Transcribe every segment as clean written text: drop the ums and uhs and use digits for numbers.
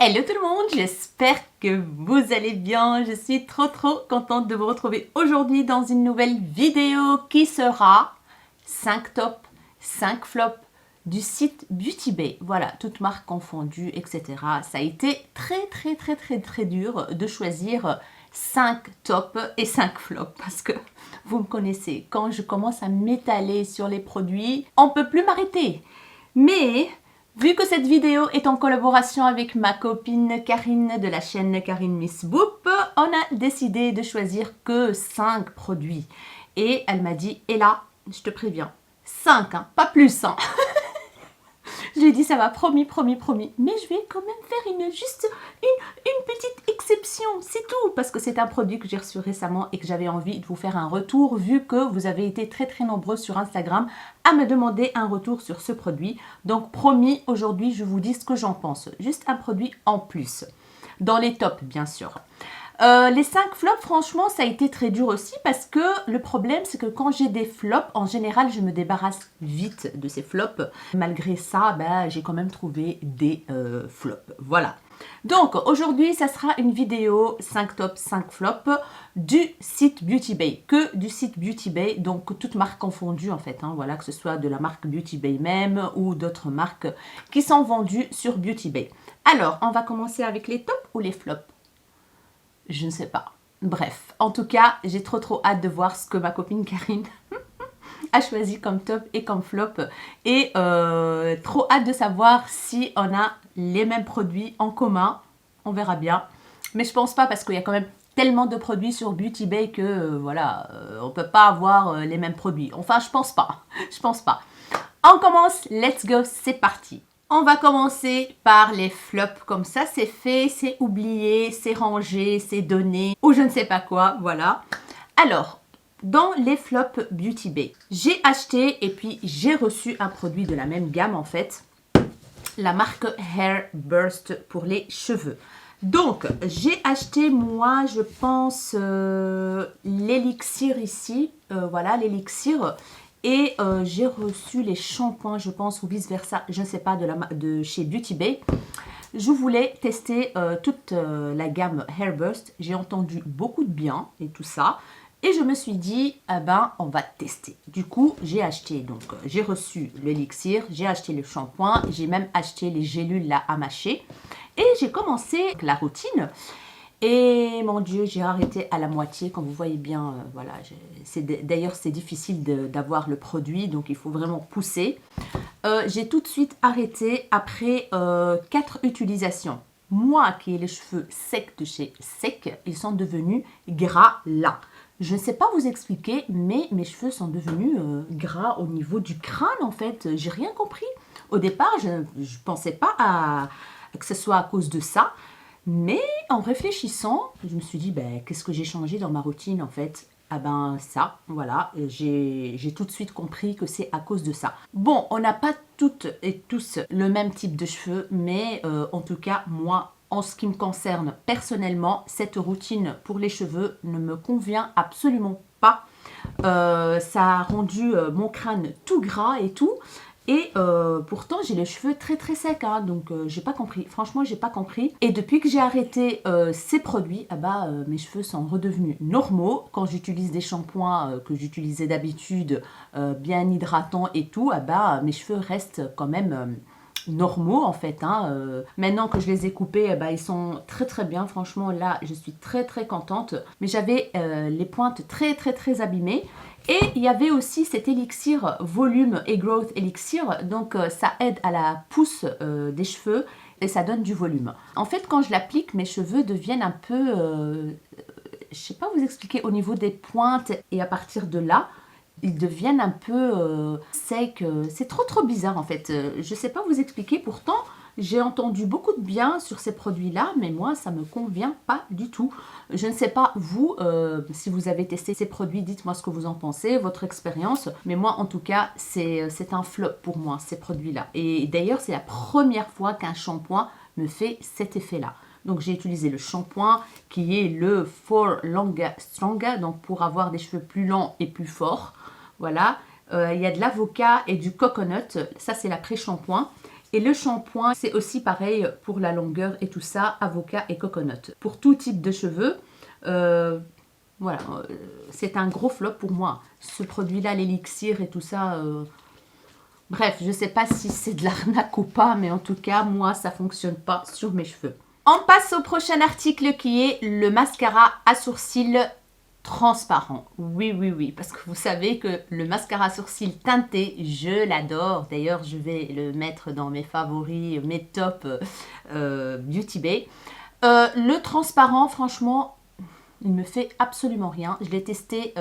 Hello tout le monde, j'espère que vous allez bien. Je suis trop contente de vous retrouver aujourd'hui dans une nouvelle vidéo qui sera 5 tops, 5 flops du site Beauty Bay. Voilà, toutes marques confondues, etc. Ça a été très dur de choisir 5 tops et 5 flops parce que vous me connaissez, quand je commence à m'étaler sur les produits, on ne peut plus m'arrêter. Mais vu que cette vidéo est en collaboration avec ma copine Karine de la chaîne Karine Miss Boop, on a décidé de choisir que 5 produits. Et elle m'a dit, et là, je te préviens, 5, hein, pas plus. Hein. Je lui ai dit, ça va, promis. Mais je vais quand même faire juste une petite exception, c'est tout. Parce que c'est un produit que j'ai reçu récemment et que j'avais envie de vous faire un retour, vu que vous avez été très nombreux sur Instagram à me demander un retour sur ce produit. Donc promis, aujourd'hui, je vous dis ce que j'en pense. Juste un produit en plus. Dans les tops, bien sûr. Les 5 flops, franchement, ça a été très dur aussi parce que le problème, c'est que quand j'ai des flops, en général, je me débarrasse vite de ces flops. Malgré ça, j'ai quand même trouvé des flops. Voilà. Donc, aujourd'hui, ça sera une vidéo 5 tops, 5 flops du site Beauty Bay. Que du site Beauty Bay, donc toutes marques confondues en fait. Hein, voilà, que ce soit de la marque Beauty Bay même ou d'autres marques qui sont vendues sur Beauty Bay. Alors, on va commencer avec les tops ou les flops? Je ne sais pas. Bref, en tout cas, j'ai trop hâte de voir ce que ma copine Karine a choisi comme top et comme flop. Et trop hâte de savoir si on a les mêmes produits en commun. On verra bien. Mais je pense pas parce qu'il y a quand même tellement de produits sur Beauty Bay que voilà, on peut pas avoir les mêmes produits. Enfin, je pense pas. Je pense pas. On commence, let's go, c'est parti. On va commencer par les flops, comme ça c'est fait, c'est oublié, c'est rangé, c'est donné, ou je ne sais pas quoi, voilà. Alors, dans les flops Beauty Bay, j'ai acheté et puis j'ai reçu un produit de la même gamme en fait, la marque Hair Burst pour les cheveux. Donc, j'ai acheté moi, je pense, l'élixir ici, voilà l'élixir. Et j'ai reçu les shampoings, je pense, ou vice-versa, je ne sais pas, de chez Beauty Bay. Je voulais tester toute la gamme Hair Burst. J'ai entendu beaucoup de bien et tout ça. Et je me suis dit, on va tester. Du coup, j'ai acheté, donc j'ai reçu l'élixir, j'ai acheté le shampoing, j'ai même acheté les gélules là à mâcher. Et j'ai commencé la routine. Et mon Dieu, j'ai arrêté à la moitié, comme vous voyez bien, voilà. D'ailleurs, c'est difficile d'avoir le produit, donc il faut vraiment pousser. J'ai tout de suite arrêté après 4 utilisations. Moi qui ai les cheveux secs de chez Sec, ils sont devenus gras là. Je ne sais pas vous expliquer, mais mes cheveux sont devenus gras au niveau du crâne en fait. J'ai rien compris. Au départ, je ne pensais pas que ce soit à cause de ça. Mais en réfléchissant, je me suis dit, qu'est-ce que j'ai changé dans ma routine en fait? Ça, voilà, j'ai tout de suite compris que c'est à cause de ça. Bon, on n'a pas toutes et tous le même type de cheveux, mais en tout cas, moi, en ce qui me concerne personnellement, cette routine pour les cheveux ne me convient absolument pas. Ça a rendu mon crâne tout gras et tout. Et pourtant, j'ai les cheveux très secs, hein, donc j'ai pas compris. Franchement, j'ai pas compris. Et depuis que j'ai arrêté ces produits, mes cheveux sont redevenus normaux. Quand j'utilise des shampoings que j'utilisais d'habitude, bien hydratants et tout, mes cheveux restent quand même normaux en fait. Hein. Maintenant que je les ai coupés, ils sont très bien. Franchement, là, je suis très contente. Mais j'avais les pointes très abîmées. Et il y avait aussi cet élixir volume et growth elixir, donc ça aide à la pousse des cheveux et ça donne du volume. En fait, quand je l'applique, mes cheveux deviennent un peu, je sais pas vous expliquer, au niveau des pointes et à partir de là, ils deviennent un peu secs. C'est trop bizarre en fait. Je sais pas vous expliquer, pourtant j'ai entendu beaucoup de bien sur ces produits-là, mais moi, ça me convient pas du tout. Je ne sais pas, vous, si vous avez testé ces produits, dites-moi ce que vous en pensez, votre expérience. Mais moi, en tout cas, c'est un flop pour moi, ces produits-là. Et d'ailleurs, c'est la première fois qu'un shampoing me fait cet effet-là. Donc, j'ai utilisé le shampoing qui est le For Longer Stronger, donc pour avoir des cheveux plus longs et plus forts. Voilà. Il y a de l'avocat et du coconut. Ça, c'est l'après-shampoing. Et le shampoing, c'est aussi pareil pour la longueur et tout ça, avocat et coconut. Pour tout type de cheveux, voilà, c'est un gros flop pour moi. Ce produit-là, l'élixir et tout ça, bref, je ne sais pas si c'est de l'arnaque ou pas, mais en tout cas, moi, ça ne fonctionne pas sur mes cheveux. On passe au prochain article qui est le mascara à sourcils transparent. Oui, oui, oui, parce que vous savez que le mascara à sourcils teinté, je l'adore. D'ailleurs, je vais le mettre dans mes favoris, mes tops Beauty Bay. Le transparent, franchement, il me fait absolument rien. Je l'ai testé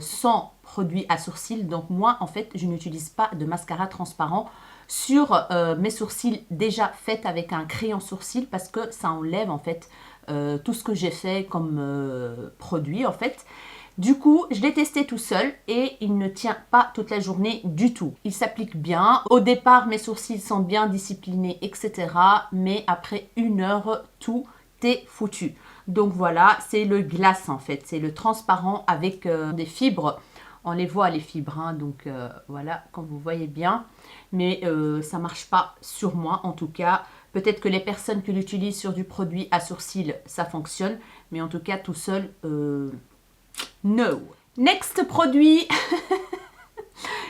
sans produit à sourcils. Donc moi, en fait, je n'utilise pas de mascara transparent sur mes sourcils déjà faits avec un crayon sourcil parce que ça enlève en fait tout ce que j'ai fait comme produit en fait. Du coup, je l'ai testé tout seul et il ne tient pas toute la journée du tout. Il s'applique bien. Au départ, mes sourcils sont bien disciplinés, etc. Mais après 1 heure, tout est foutu. Donc voilà, c'est le glace en fait. C'est le transparent avec des fibres. On les voit les fibres, hein, donc voilà, comme vous voyez bien. Mais ça ne marche pas sur moi en tout cas. Peut-être que les personnes qui l'utilisent sur du produit à sourcils, ça fonctionne. Mais en tout cas, tout seul, no. Next produit,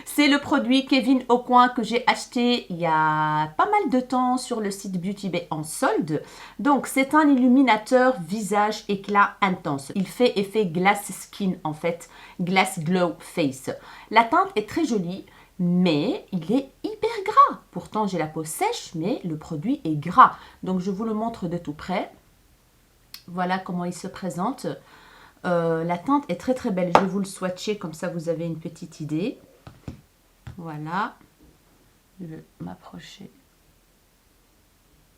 c'est le produit Kevyn Aucoin que j'ai acheté il y a pas mal de temps sur le site Beauty Bay en solde. Donc, c'est un illuminateur visage éclat intense. Il fait effet glass skin en fait, glass glow face. La teinte est très jolie, mais il est hyper gras. Pourtant, j'ai la peau sèche, mais le produit est gras. Donc, je vous le montre de tout près. Voilà comment il se présente. La teinte est très très belle. Je vais vous le swatcher, comme ça vous avez une petite idée. Voilà. Je vais m'approcher.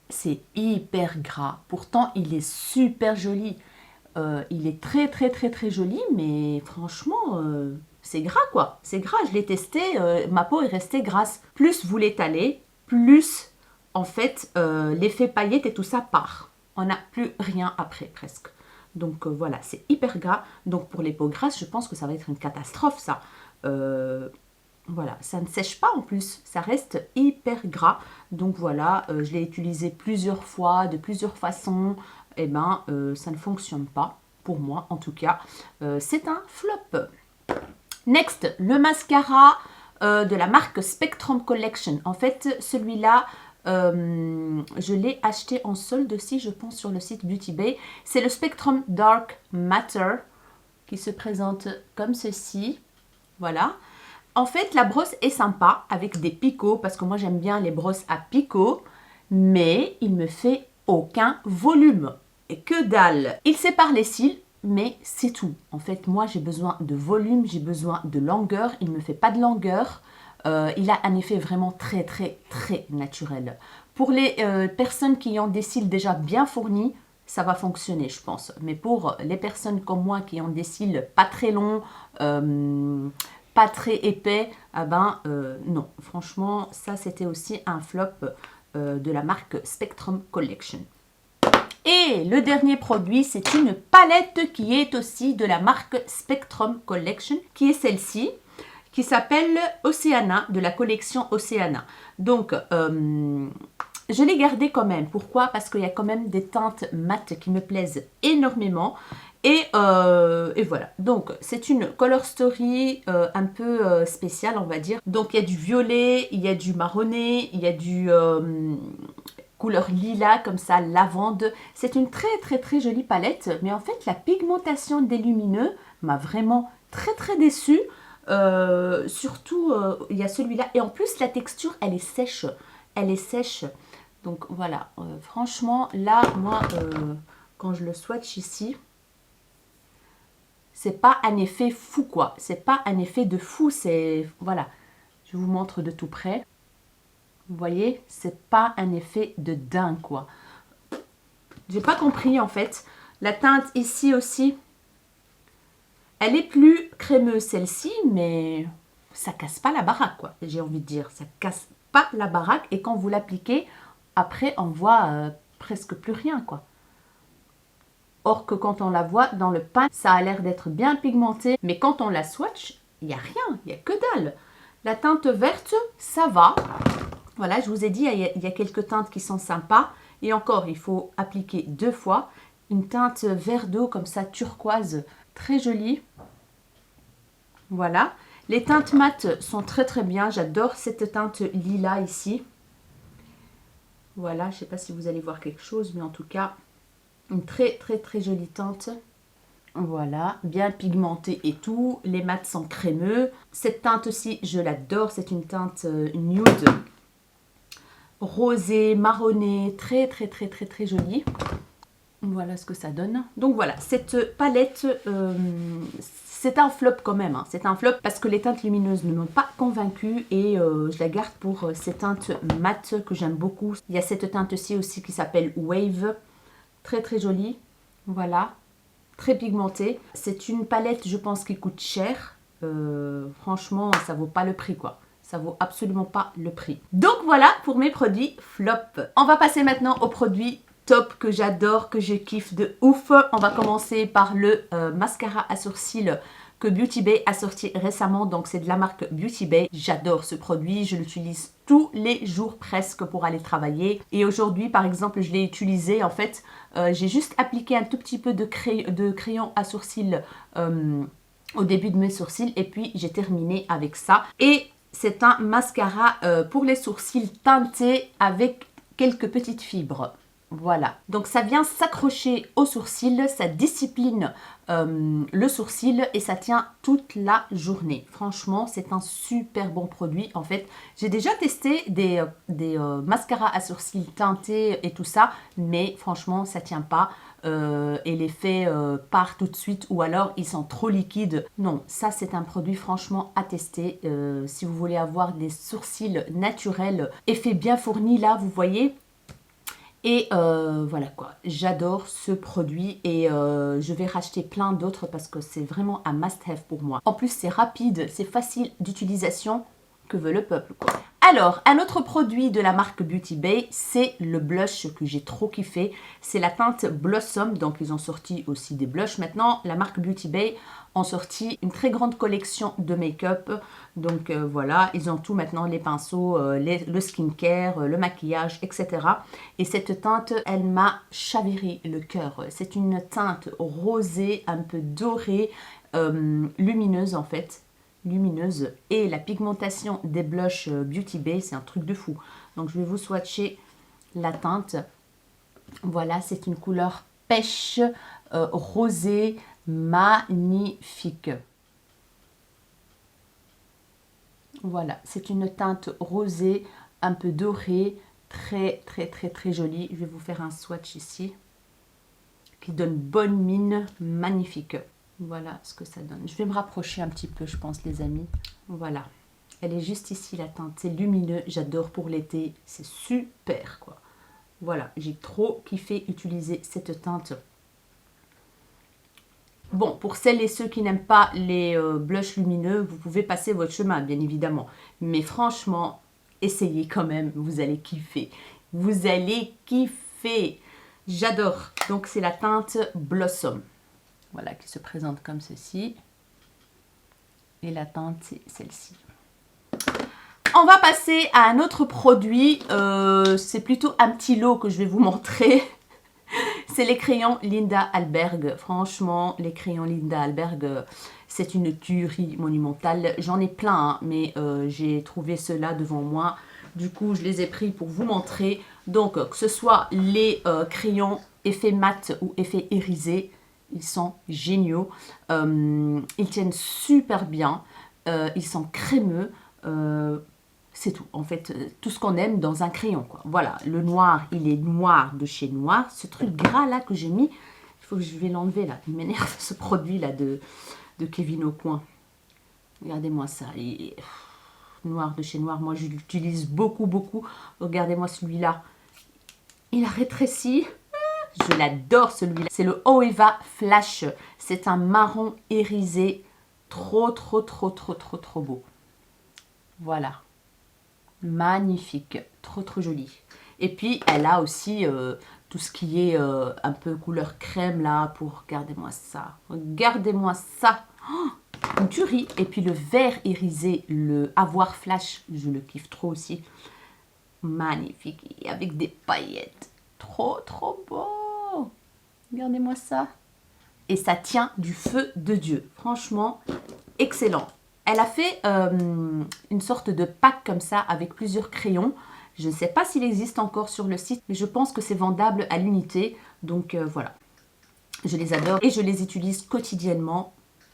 C'est hyper gras. Pourtant, il est super joli. Il est très très très très joli, mais franchement... c'est gras quoi, c'est gras, je l'ai testé, ma peau est restée grasse. Plus vous l'étalez, plus en fait l'effet paillette et tout ça part. On n'a plus rien après presque. Donc voilà, c'est hyper gras. Donc pour les peaux grasses, je pense que ça va être une catastrophe ça. Voilà, ça ne sèche pas en plus, ça reste hyper gras. Donc voilà, je l'ai utilisé plusieurs fois, de plusieurs façons. Et ben ça ne fonctionne pas, pour moi en tout cas. C'est un flop. Next, le mascara de la marque Spectrum Collection. En fait, celui-là, je l'ai acheté en solde aussi, je pense, sur le site Beauty Bay. C'est le Spectrum Dark Matter qui se présente comme ceci. Voilà. En fait, la brosse est sympa avec des picots parce que moi, j'aime bien les brosses à picots. Mais il me fait aucun volume. Et que dalle. Il sépare les cils. Mais c'est tout. En fait, moi, j'ai besoin de volume, j'ai besoin de longueur. Il ne me fait pas de longueur. Il a un effet vraiment très, très, très naturel. Pour les personnes qui ont des cils déjà bien fournis, ça va fonctionner, je pense. Mais pour les personnes comme moi qui ont des cils pas très longs, pas très épais, ah ben non. Franchement, ça, c'était aussi un flop de la marque Spectrum Collection. Et le dernier produit, c'est une palette qui est aussi de la marque Spectrum Collection, qui est celle-ci, qui s'appelle Oceana, de la collection Oceana. Donc, je l'ai gardée quand même. Pourquoi? Parce qu'il y a quand même des teintes mates qui me plaisent énormément. Et voilà, donc c'est une color story un peu spéciale, on va dire. Donc, il y a du violet, il y a du marronné, il y a du... couleur lilas comme ça, lavande. C'est une très très très jolie palette, mais en fait la pigmentation des lumineux m'a vraiment très très déçue. Surtout il y a celui-là et en plus la texture elle est sèche, donc voilà, franchement là moi quand je le swatch ici, c'est pas un effet fou quoi, c'est pas un effet de fou, c'est voilà, je vous montre de tout près. Vous voyez, c'est pas un effet de dingue quoi. J'ai pas compris en fait. La teinte ici aussi, elle est plus crémeuse celle-ci, mais ça casse pas la baraque quoi. J'ai envie de dire, ça casse pas la baraque et quand vous l'appliquez, après on voit presque plus rien quoi. Or que quand on la voit dans le pan, ça a l'air d'être bien pigmenté, mais quand on la swatch, il n'y a rien, il n'y a que dalle. La teinte verte, ça va. Voilà, je vous ai dit, il y a quelques teintes qui sont sympas. Et encore, il faut appliquer 2 fois. Une teinte vert d'eau comme ça, turquoise, très jolie. Voilà. Les teintes mates sont très très bien. J'adore cette teinte lilas ici. Voilà, je ne sais pas si vous allez voir quelque chose, mais en tout cas, une très très très jolie teinte. Voilà, bien pigmentée et tout. Les mats sont crémeux. Cette teinte aussi, je l'adore. C'est une teinte nude, rosée, marronnée, très très très très très jolie. Voilà ce que ça donne. Donc voilà, cette palette, c'est un flop quand même. Hein. C'est un flop parce que les teintes lumineuses ne m'ont pas convaincue et je la garde pour ces teintes mates que j'aime beaucoup. Il y a cette teinte-ci aussi qui s'appelle Wave. Très très jolie. Voilà. Très pigmentée. C'est une palette, je pense, qui coûte cher. Franchement, ça vaut pas le prix quoi. Ça vaut absolument pas le prix. Donc voilà pour mes produits flop. On va passer maintenant aux produits top que j'adore, que je kiffe de ouf. On va commencer par le mascara à sourcils que Beauty Bay a sorti récemment. Donc c'est de la marque Beauty Bay. J'adore ce produit. Je l'utilise tous les jours presque pour aller travailler. Et aujourd'hui par exemple je l'ai utilisé en fait. J'ai juste appliqué un tout petit peu de crayon à sourcils au début de mes sourcils. Et puis j'ai terminé avec ça. Et c'est un mascara pour les sourcils teintés avec quelques petites fibres. Voilà, donc ça vient s'accrocher au sourcil, ça discipline le sourcil et ça tient toute la journée. Franchement, c'est un super bon produit. En fait, j'ai déjà testé des mascaras à sourcils teintés et tout ça, mais franchement, ça tient pas. Et l'effet part tout de suite ou alors ils sont trop liquides. Non, ça c'est un produit franchement à tester. Si vous voulez avoir des sourcils naturels, effet bien fourni là, vous voyez. Et voilà quoi, j'adore ce produit et je vais racheter plein d'autres parce que c'est vraiment un must-have pour moi. En plus, c'est rapide, c'est facile d'utilisation, que veut le peuple quoi. Alors, un autre produit de la marque Beauty Bay, c'est le blush que j'ai trop kiffé. C'est la teinte Blossom, donc ils ont sorti aussi des blushs maintenant. La marque Beauty Bay ont sorti une très grande collection de make-up. Donc voilà, ils ont tout maintenant, les pinceaux, le skincare, le maquillage, etc. Et cette teinte, elle m'a chaviré le cœur. C'est une teinte rosée, un peu dorée, lumineuse en fait. Lumineuse. Et la pigmentation des blushs Beauty Bay, c'est un truc de fou. Donc je vais vous swatcher la teinte. Voilà, c'est une couleur pêche, rosée, magnifique. Voilà, c'est une teinte rosée, un peu dorée, très très très très jolie. Je vais vous faire un swatch ici qui donne bonne mine, magnifique. Voilà ce que ça donne. Je vais me rapprocher un petit peu, je pense, les amis. Voilà, elle est juste ici la teinte. C'est lumineux, j'adore pour l'été, c'est super quoi. Voilà, j'ai trop kiffé utiliser cette teinte. Bon, pour celles et ceux qui n'aiment pas les blushs lumineux, vous pouvez passer votre chemin, bien évidemment. Mais franchement, essayez quand même, vous allez kiffer. Vous allez kiffer. J'adore. Donc, c'est la teinte Blossom. Voilà, qui se présente comme ceci. Et la teinte, c'est celle-ci. On va passer à un autre produit. C'est plutôt un petit lot que je vais vous montrer. C'est les crayons Linda Alberg. Franchement, les crayons Linda Alberg, c'est une tuerie monumentale. J'en ai plein, hein, mais j'ai trouvé ceux-là devant moi. Du coup, je les ai pris pour vous montrer. Donc, que ce soit les crayons effet mat ou effet irisé, ils sont géniaux. Ils tiennent super bien. Ils sont crémeux. C'est tout, en fait, tout ce qu'on aime dans un crayon, quoi. Voilà, le noir, il est noir de chez Noir. Ce truc gras, là, que j'ai mis, il faut que je vais l'enlever, là. Il m'énerve, ce produit-là de Kevin Aucoin. Regardez-moi ça, il est noir de chez Noir. Moi, je l'utilise beaucoup, beaucoup. Regardez-moi celui-là. Il a rétréci. Je l'adore, celui-là. C'est le Oeva Flash. C'est un marron irisé. Trop, trop, trop, trop, trop, trop beau. Voilà. Magnifique, trop trop joli. Et puis elle a aussi tout ce qui est un peu couleur crème là pour, regardez-moi ça, regardez-moi ça, oh, une tuerie. Et puis le vert irisé, le Avoir Flash, je le kiffe trop aussi. Magnifique. Et avec des paillettes. Trop, trop beau. Regardez-moi ça. Et ça tient du feu de Dieu. Franchement, excellent. Elle a fait une sorte de pack comme ça avec plusieurs crayons. Je ne sais pas s'il existe encore sur le site, mais je pense que c'est vendable à l'unité. Donc voilà. Je les adore et je les utilise quotidiennement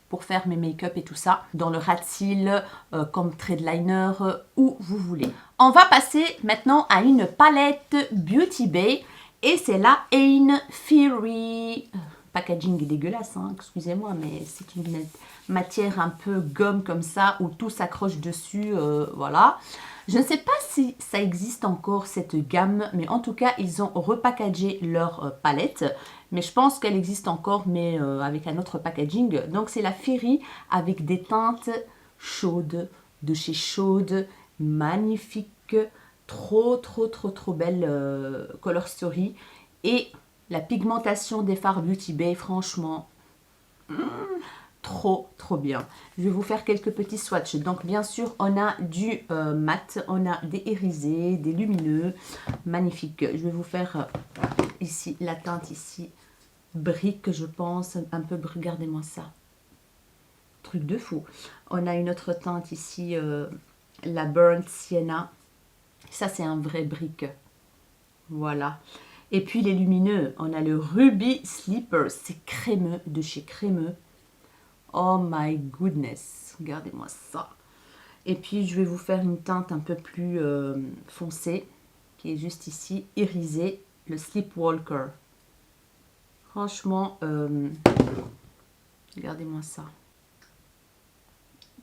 pour faire mes make-up et tout ça, dans le rat seal, comme trade liner, où vous voulez. On va passer maintenant à une palette Beauty Bay, et c'est la Ain Fury. Packaging est dégueulasse, hein, excusez-moi, mais c'est une matière un peu gomme comme ça, où tout s'accroche dessus, voilà. Je ne sais pas si ça existe encore cette gamme, mais en tout cas, ils ont repackagé leur palette. Mais je pense qu'elle existe encore, mais avec un autre packaging. Donc c'est la Fairy avec des teintes chaudes, de chez Chaude, magnifique, trop belle color story. Et la pigmentation des fards Beauty Bay, franchement, trop bien. Je vais vous faire quelques petits swatchs. Donc bien sûr, on a du mat, on a des irisés, des lumineux, magnifique. Je vais vous faire ici la teinte ici, brique je pense, un peu, regardez-moi ça. Truc de fou. On a une autre teinte ici, la Burnt Sienna. Ça c'est un vrai brique. Voilà. Et puis les lumineux, on a le Ruby Sleeper, c'est crémeux, de chez Crémeux. Oh my goodness, regardez-moi ça. Et puis je vais vous faire une teinte un peu plus foncée, qui est juste ici, irisée, le Sleepwalker. Franchement, regardez-moi ça.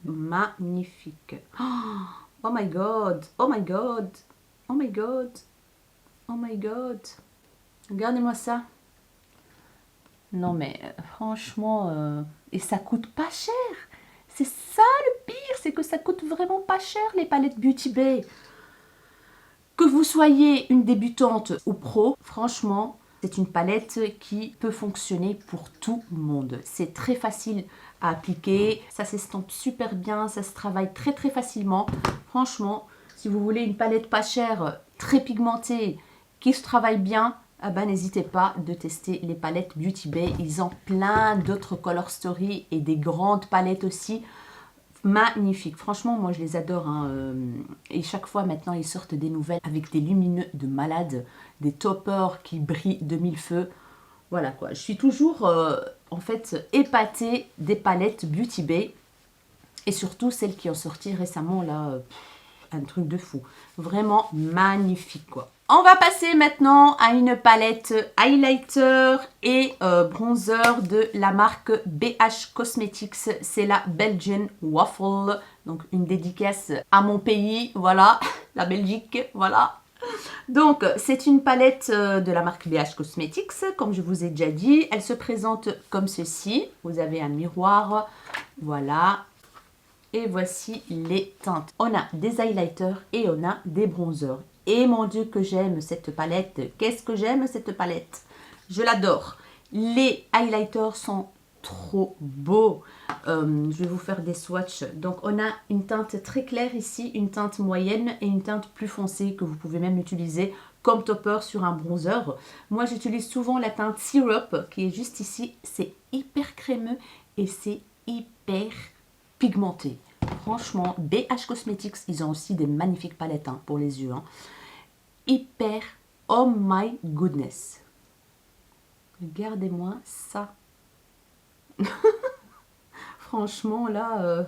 Magnifique. Oh my god, oh my god, oh my god, oh my god. Regardez-moi ça. Non mais franchement, et ça coûte pas cher. C'est ça le pire, c'est que ça coûte vraiment pas cher les palettes Beauty Bay. Que vous soyez une débutante ou pro, franchement, c'est une palette qui peut fonctionner pour tout le monde. C'est très facile à appliquer, ça s'estompe super bien, ça se travaille très facilement. Franchement, si vous voulez une palette pas chère, très pigmentée, qui se travaille bien, ah ben, n'hésitez pas de tester les palettes Beauty Bay. Ils ont plein d'autres color story et des grandes palettes aussi. Magnifique. Franchement, moi je les adore. Hein. Et chaque fois maintenant, ils sortent des nouvelles avec des lumineux de malade, des toppers qui brillent de mille feux. Voilà quoi. Je suis toujours en fait épatée des palettes Beauty Bay. Et surtout celles qui ont sorti récemment là. Un truc de fou. Vraiment magnifique quoi. On va passer maintenant à une palette highlighter et bronzer de la marque BH Cosmetics. C'est la Belgian Waffle. Donc une dédicace à mon pays, voilà, la Belgique, voilà. Donc c'est une palette de la marque BH Cosmetics, comme je vous ai déjà dit. Elle se présente comme ceci. Vous avez un miroir, voilà. Et voici les teintes. On a des highlighters et on a des bronzers. Et mon Dieu que j'aime cette palette. Qu'est-ce que j'aime cette palette. Je l'adore. Les highlighters sont trop beaux. Je vais vous faire des swatchs. Donc on a une teinte très claire ici, une teinte moyenne et une teinte plus foncée que vous pouvez même utiliser comme topper sur un bronzer. Moi j'utilise souvent la teinte Syrup qui est juste ici. C'est hyper crémeux et c'est hyper pigmenté. Franchement, BH Cosmetics, ils ont aussi des magnifiques palettes hein, pour les yeux. Hein. Hyper, oh my goodness. Regardez-moi ça. Franchement, là,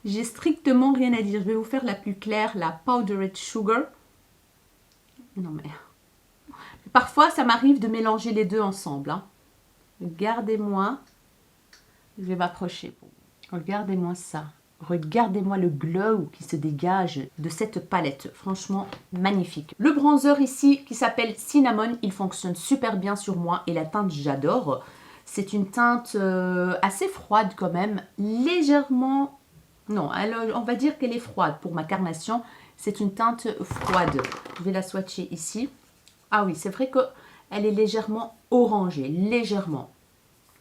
j'ai strictement rien à dire. Je vais vous faire la plus claire, la Powdered Sugar. Non mais... Parfois, ça m'arrive de mélanger les deux ensemble. Hein. Regardez-moi. Je vais m'approcher. Regardez-moi ça. Regardez-moi le glow qui se dégage de cette palette. Franchement, magnifique. Le bronzer ici, qui s'appelle Cinnamon, il fonctionne super bien sur moi. Et la teinte, j'adore. C'est une teinte assez froide quand même. Légèrement... Non, on va dire qu'elle est froide. Pour ma carnation, c'est une teinte froide. Je vais la swatcher ici. Ah oui, c'est vrai qu'elle est légèrement orangée. Légèrement.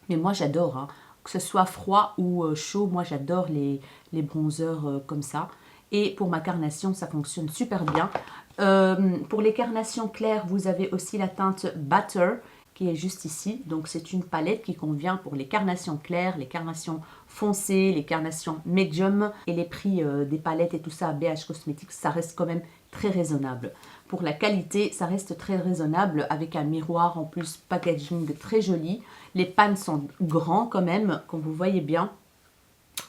Mais moi, j'adore, hein. Que ce soit froid ou chaud, moi j'adore les bronzers comme ça. Et pour ma carnation, ça fonctionne super bien. Pour les carnations claires, vous avez aussi la teinte Butter qui est juste ici. Donc c'est une palette qui convient pour les carnations claires, les carnations foncées, les carnations medium. Et les prix des palettes et tout ça à BH Cosmetics, ça reste quand même très raisonnable. Pour la qualité, ça reste très raisonnable avec un miroir en plus packaging très joli. Les pans sont grands quand même, comme vous voyez bien.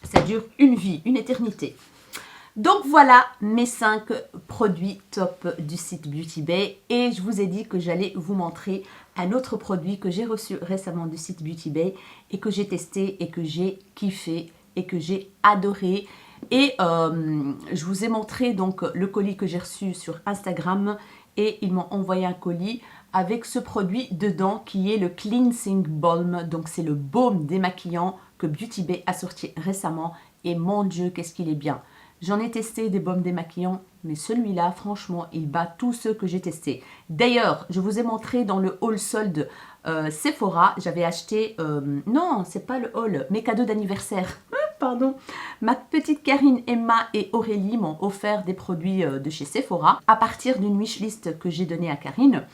Ça dure une vie, une éternité. Donc voilà mes 5 produits top du site Beauty Bay. Et je vous ai dit que j'allais vous montrer un autre produit que j'ai reçu récemment du site Beauty Bay et que j'ai testé et que j'ai kiffé et que j'ai adoré. Et je vous ai montré donc le colis que j'ai reçu sur Instagram et ils m'ont envoyé un colis avec ce produit dedans qui est le Cleansing Balm. Donc c'est le baume démaquillant que Beauty Bay a sorti récemment et mon Dieu qu'est-ce qu'il est bien. J'en ai testé des baumes démaquillants, mais celui-là, franchement, il bat tous ceux que j'ai testés. D'ailleurs, je vous ai montré dans le haul solde Sephora, j'avais acheté, non, c'est pas le haul, mes cadeaux d'anniversaire, pardon. Ma petite Karine, Emma et Aurélie m'ont offert des produits de chez Sephora à partir d'une wishlist que j'ai donnée à Karine.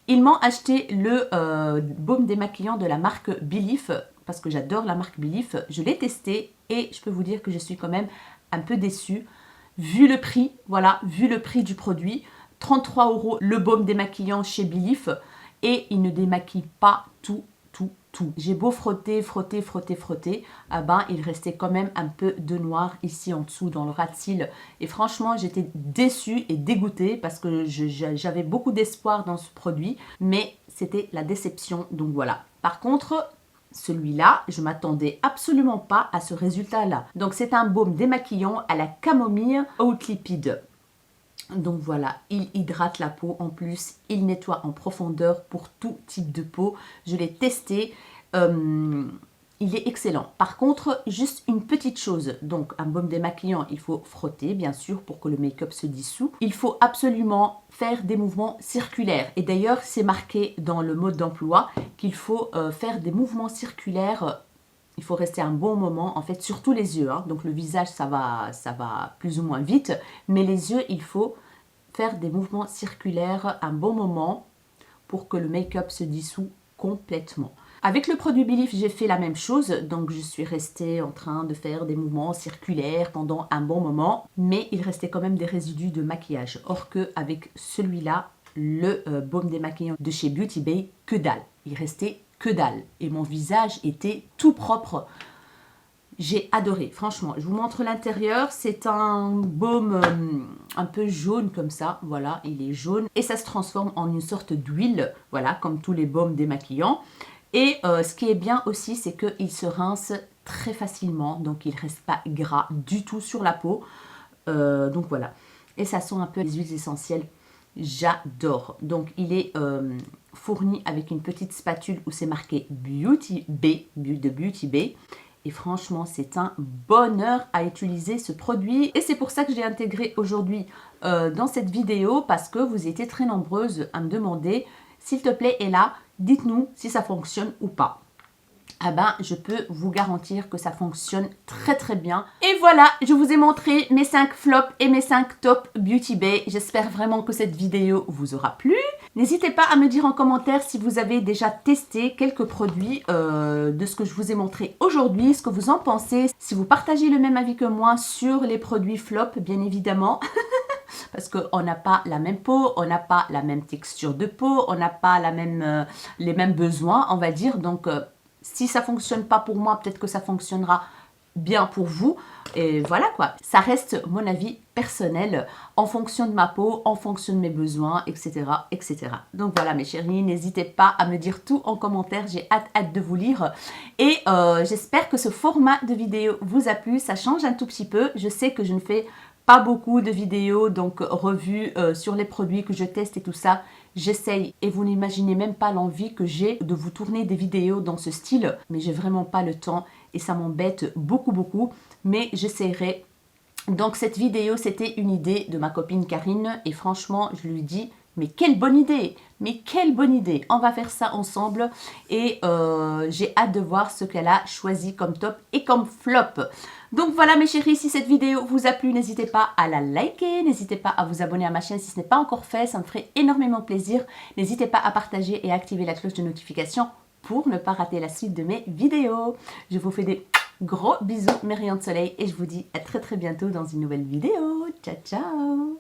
Ils m'ont acheté le baume démaquillant de la marque Belif, parce que j'adore la marque Belif. Je l'ai testé et je peux vous dire que je suis quand même un peu déçue. Vu le prix, voilà, vu le prix du produit, 33 € le baume démaquillant chez Belif et il ne démaquille pas tout. J'ai beau frotter, ah ben, il restait quand même un peu de noir ici en dessous dans le ras de cils. Et franchement, j'étais déçue et dégoûtée parce que j'avais beaucoup d'espoir dans ce produit, mais c'était la déception, donc voilà. Par contre, celui-là, je m'attendais absolument pas à ce résultat-là. Donc c'est un baume démaquillant à la camomille haute lipide. Donc voilà, il hydrate la peau en plus, il nettoie en profondeur pour tout type de peau. Je l'ai testé, il est excellent. Par contre, juste une petite chose, donc un baume démaquillant, il faut frotter bien sûr pour que le make-up se dissout. Il faut absolument faire des mouvements circulaires. Et d'ailleurs, c'est marqué dans le mode d'emploi qu'il faut faire des mouvements circulaires. Il faut rester un bon moment, en fait, surtout les yeux. Hein. Donc le visage, ça va plus ou moins vite. Mais les yeux, il faut faire des mouvements circulaires un bon moment pour que le make-up se dissout complètement. Avec le produit Belif, j'ai fait la même chose. Donc je suis restée en train de faire des mouvements circulaires pendant un bon moment. Mais il restait quand même des résidus de maquillage. Or qu'avec celui-là, le baume démaquillant de chez Beauty Bay, que dalle. Il restait que dalle. Et mon visage était tout propre. J'ai adoré, franchement. Je vous montre l'intérieur. C'est un baume un peu jaune comme ça. Voilà, il est jaune. Et ça se transforme en une sorte d'huile. Voilà, comme tous les baumes démaquillants. Et ce qui est bien aussi, c'est qu'il se rince très facilement. Donc, il ne reste pas gras du tout sur la peau. Donc, voilà. Et ça sent un peu les huiles essentielles. J'adore. Donc, il est fourni avec une petite spatule où c'est marqué Beauty Bay, de Beauty Bay. Et franchement, c'est un bonheur à utiliser ce produit. Et c'est pour ça que j'ai intégré aujourd'hui dans cette vidéo parce que vous étiez très nombreuses à me demander, s'il te plaît, Ella, dites-nous si ça fonctionne ou pas. Ah ben, je peux vous garantir que ça fonctionne très bien. Et voilà, je vous ai montré mes 5 flops et mes 5 tops Beauty Bay. J'espère vraiment que cette vidéo vous aura plu. N'hésitez pas à me dire en commentaire si vous avez déjà testé quelques produits de ce que je vous ai montré aujourd'hui, ce que vous en pensez. Si vous partagez le même avis que moi sur les produits flop, bien évidemment. Parce qu'on n'a pas la même peau, on n'a pas la même texture de peau, on n'a pas les mêmes besoins, on va dire. Donc, si ça ne fonctionne pas pour moi, peut-être que ça fonctionnera bien pour vous. Et voilà quoi. Ça reste mon avis personnel en fonction de ma peau, en fonction de mes besoins, etc. etc. Donc voilà mes chéris, n'hésitez pas à me dire tout en commentaire. J'ai hâte de vous lire. Et j'espère que ce format de vidéo vous a plu. Ça change un tout petit peu. Je sais que je ne fais pas beaucoup de vidéos, donc revues sur les produits que je teste et tout ça. J'essaye et vous n'imaginez même pas l'envie que j'ai de vous tourner des vidéos dans ce style. Mais j'ai vraiment pas le temps et ça m'embête beaucoup. Mais j'essaierai. Donc cette vidéo, c'était une idée de ma copine Karine. Et franchement, je lui dis Mais quelle bonne idée! Mais quelle bonne idée! On va faire ça ensemble et j'ai hâte de voir ce qu'elle a choisi comme top et comme flop. Donc voilà mes chéris, si cette vidéo vous a plu, n'hésitez pas à la liker, n'hésitez pas à vous abonner à ma chaîne si ce n'est pas encore fait, ça me ferait énormément plaisir. N'hésitez pas à partager et à activer la cloche de notification pour ne pas rater la suite de mes vidéos. Je vous fais des gros bisous mes rayons de soleil et je vous dis à très bientôt dans une nouvelle vidéo. Ciao ciao!